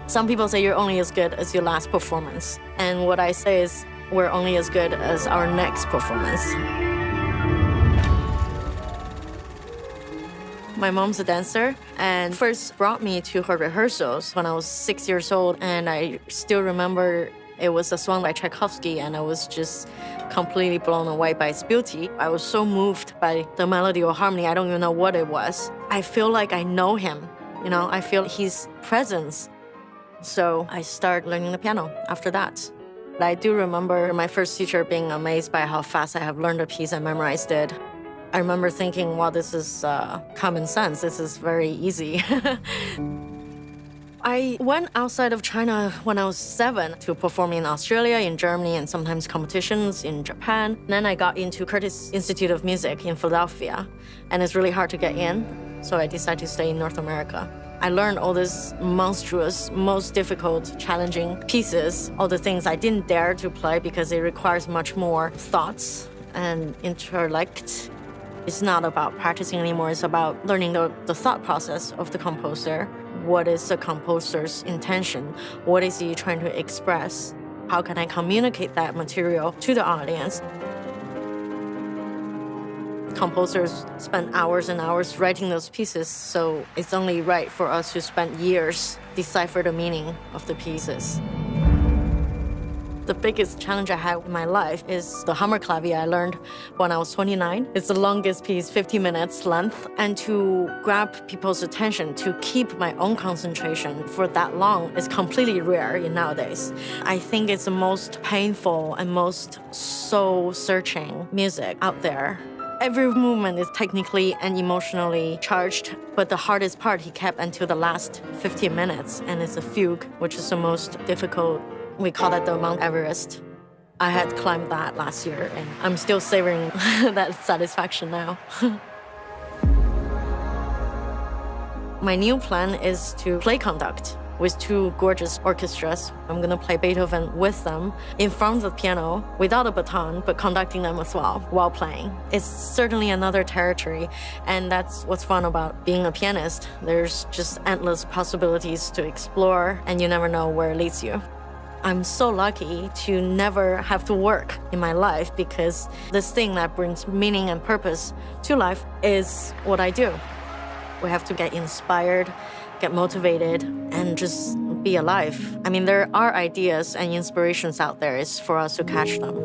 Some people say you're only as good as your last performance. And what I say is we're only as good as our next performance. My mom's a dancer and first brought me to her rehearsals when I was 6 years old. And I still remember it was a song by Tchaikovsky, and I was just completely blown away by its beauty. I was so moved by the melody or harmony, I don't even know what it was. I feel like I know him, I feel his presence. So I started learning the piano after that. I do remember my first teacher being amazed by how fast I have learned a piece and memorized it. I remember thinking, wow, this is common sense. This is very easy. I went outside of China when I was 7 to perform in Australia, in Germany, and sometimes competitions in Japan. Then I got into Curtis Institute of Music in Philadelphia, and it's really hard to get in, so I decided to stay in North America. I learned all these monstrous, most difficult, challenging pieces, all the things I didn't dare to play because it requires much more thoughts and intellect. It's not about practicing anymore, it's about learning the thought process of the composer. What is the composer's intention? What is he trying to express? How can I communicate that material to the audience? Composers spend hours and hours writing those pieces, so it's only right for us to spend years decipher the meaning of the pieces. The biggest challenge I had in my life is the Hammerklavier I learned when I was 29. It's the longest piece, 50 minutes length. And to grab people's attention, to keep my own concentration for that long is completely rare in nowadays. I think it's the most painful and most soul-searching music out there. Every movement is technically and emotionally charged, but the hardest part he kept until the last 15 minutes, and it's a fugue, which is the most difficult. We call that the Mount Everest. I had climbed that last year, and I'm still savoring that satisfaction now. My new plan is to play conduct with 2 gorgeous orchestras. I'm gonna play Beethoven with them in front of the piano, without a baton, but conducting them as well while playing. It's certainly another territory, and that's what's fun about being a pianist. There's just endless possibilities to explore, and you never know where it leads you. I'm so lucky to never have to work in my life because this thing that brings meaning and purpose to life is what I do. We have to get inspired, get motivated, and just be alive. I mean, there are ideas and inspirations out there. It's for us to catch them.